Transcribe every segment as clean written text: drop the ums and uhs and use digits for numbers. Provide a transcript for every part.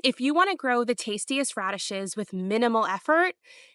If you want to grow the tastiest radishes with minimal effort,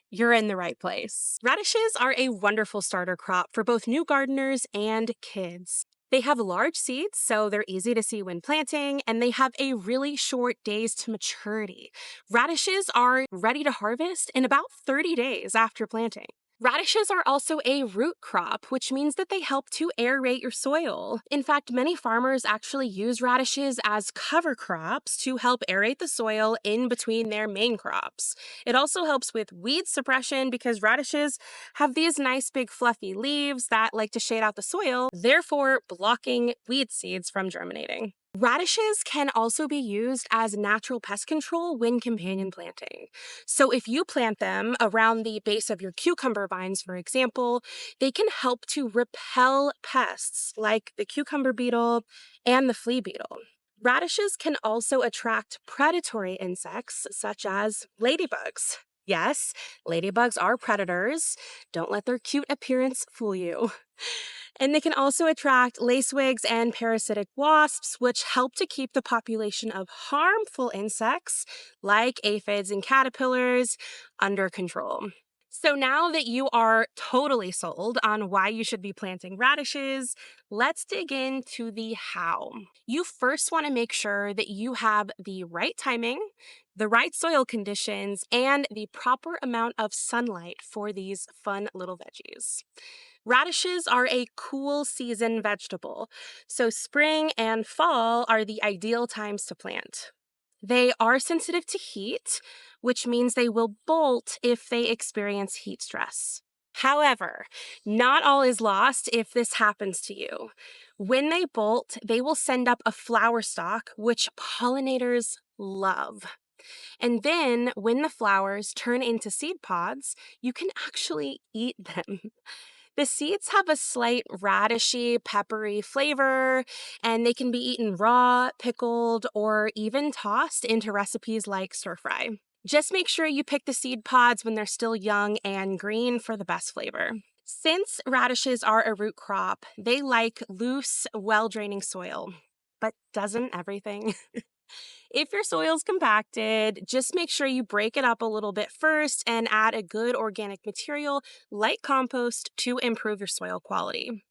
you're in the right place. Radishes are a wonderful starter crop for both new gardeners and kids. They have large seeds, so they're easy to see when planting, and they have a really short days to maturity. Radishes are ready to harvest in about 30 days after planting. Radishes are also a root crop, which means that they help to aerate your soil. In fact, many farmers actually use radishes as cover crops to help aerate the soil in between their main crops. It also helps with weed suppression because radishes have these nice big fluffy leaves that like to shade out the soil, therefore blocking weed seeds from germinating. Radishes can also be used as natural pest control when companion planting. So if you plant them around the base of your cucumber vines, for example, they can help to repel pests like the cucumber beetle and the flea beetle. Radishes can also attract predatory insects such as ladybugs. Yes, ladybugs are predators. Don't let their cute appearance fool you. And they can also attract lacewings and parasitic wasps, which help to keep the population of harmful insects like aphids and caterpillars under control. So now that you are totally sold on why you should be planting radishes, let's dig into the how. You first want to make sure that you have the right timing, the right soil conditions, and the proper amount of sunlight for these fun little veggies. Radishes are a cool season vegetable, so spring and fall are the ideal times to plant. They are sensitive to heat, which means they will bolt if they experience heat stress. However, not all is lost if this happens to you. When they bolt, they will send up a flower stalk, which pollinators love. And then, when the flowers turn into seed pods, you can actually eat them. The seeds have a slight radishy, peppery flavor, and they can be eaten raw, pickled, or even tossed into recipes like stir fry. Just make sure you pick the seed pods when they're still young and green for the best flavor. Since radishes are a root crop, they like loose, well-draining soil. But doesn't everything? If your soil's compacted, just make sure you break it up a little bit first and add a good organic material like compost to improve your soil quality.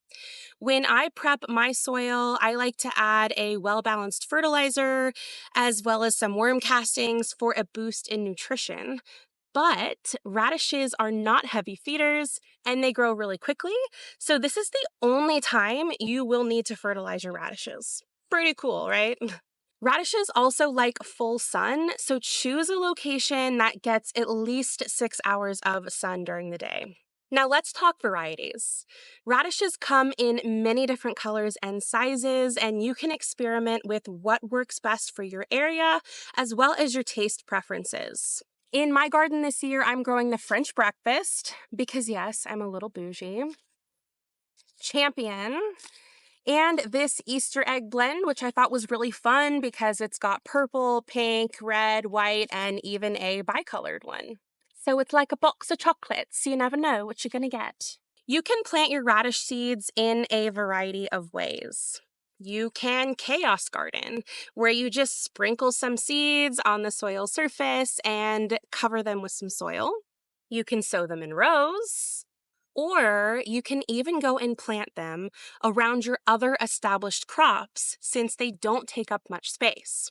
When I prep my soil, I like to add a well-balanced fertilizer as well as some worm castings for a boost in nutrition. But radishes are not heavy feeders and they grow really quickly, so this is the only time you will need to fertilize your radishes. Pretty cool, right? Radishes also like full sun, so choose a location that gets at least 6 hours of sun during the day. Now let's talk varieties. Radishes come in many different colors and sizes, and you can experiment with what works best for your area as well as your taste preferences. In my garden this year, I'm growing the French breakfast because, yes, I'm a little bougie. Champion, and this Easter egg blend, which I thought was really fun because it's got purple, pink, red, white, and even a bicolored one. So it's like a box of chocolates. You never know what you're going to get. You can plant your radish seeds in a variety of ways. You can chaos garden, where you just sprinkle some seeds on the soil surface and cover them with some soil. You can sow them in rows. Or you can even go and plant them around your other established crops since they don't take up much space.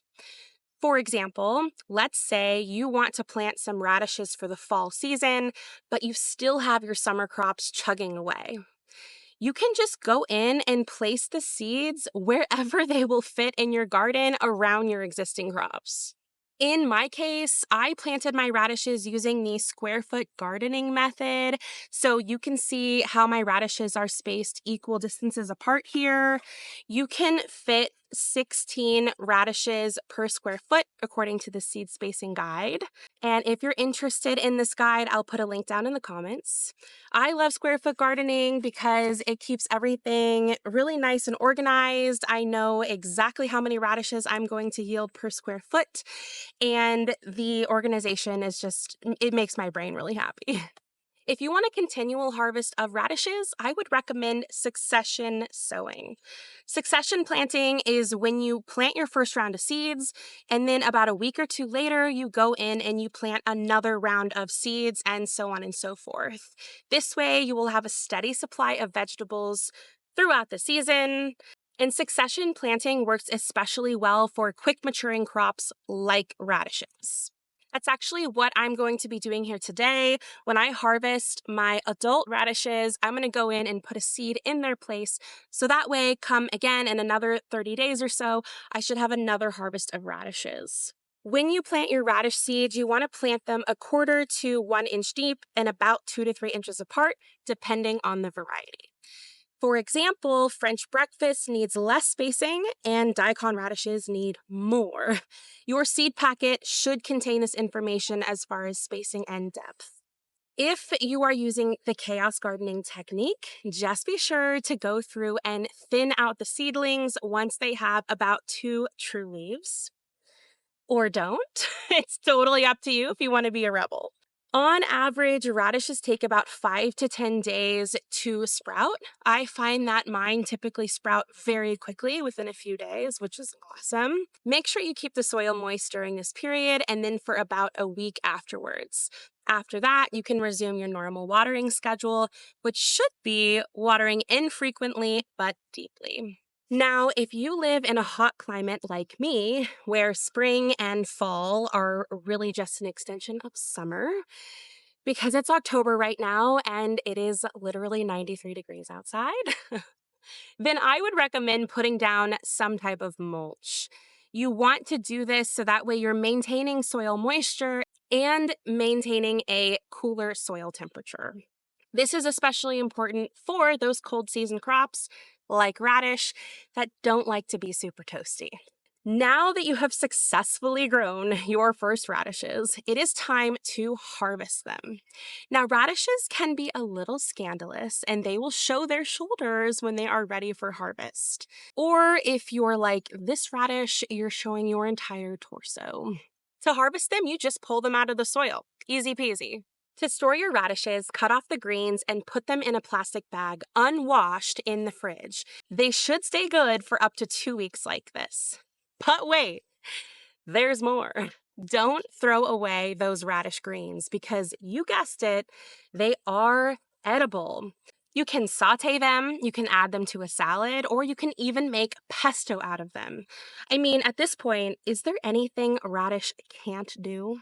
For example, let's say you want to plant some radishes for the fall season, but you still have your summer crops chugging away. You can just go in and place the seeds wherever they will fit in your garden around your existing crops. In my case, I planted my radishes using the square foot gardening method. So you can see how my radishes are spaced equal distances apart here. You can fit 16 radishes per square foot according to the seed spacing guide. And if you're interested in this guide, I'll put a link down in the comments. I love square foot gardening because it keeps everything really nice and organized. I know exactly how many radishes I'm going to yield per square foot. And the organization is just, it makes my brain really happy. If you want a continual harvest of radishes, I would recommend succession sowing. Succession planting is when you plant your first round of seeds, and then about a week or two later, you go in and you plant another round of seeds, and so on and so forth. This way, you will have a steady supply of vegetables throughout the season. And succession planting works especially well for quick maturing crops like radishes. That's actually what I'm going to be doing here today. When I harvest my adult radishes, I'm going to go in and put a seed in their place. So that way, come again in another 30 days or so, I should have another harvest of radishes. When you plant your radish seeds, you want to plant them 1/4 to 1 inch deep and about 2 to 3 inches apart, depending on the variety. For example, French breakfast needs less spacing and daikon radishes need more. Your seed packet should contain this information as far as spacing and depth. If you are using the chaos gardening technique, just be sure to go through and thin out the seedlings once they have about 2 true leaves. Or don't. It's totally up to you if you want to be a rebel. On average, radishes take about 5 to 10 days to sprout. I find that mine typically sprout very quickly within a few days, which is awesome. Make sure you keep the soil moist during this period and then for about a week afterwards. After that, you can resume your normal watering schedule, which should be watering infrequently but deeply. Now, if you live in a hot climate like me, where spring and fall are really just an extension of summer, because it's October right now and it is literally 93 degrees outside, then I would recommend putting down some type of mulch. You want to do this so that way you're maintaining soil moisture and maintaining a cooler soil temperature. This is especially important for those cold season crops like radish that don't like to be super toasty. Now that you have successfully grown your first radishes, it is time to harvest them. Now, radishes can be a little scandalous and they will show their shoulders when they are ready for harvest. Or if you're like this radish, you're showing your entire torso. To harvest them, you just pull them out of the soil. Easy peasy. To store your radishes, cut off the greens and put them in a plastic bag unwashed in the fridge. They should stay good for up to 2 weeks like this. But wait, there's more. Don't throw away those radish greens because you guessed it, they are edible. You can saute them, you can add them to a salad, or you can even make pesto out of them. I mean, at this point, is there anything a radish can't do?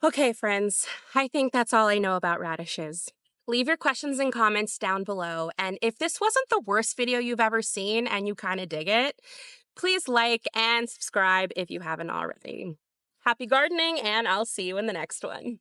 Okay, friends, I think that's all I know about radishes. Leave your questions and comments down below, and if this wasn't the worst video you've ever seen and you kind of dig it, please like and subscribe if you haven't already. Happy gardening, and I'll see you in the next one.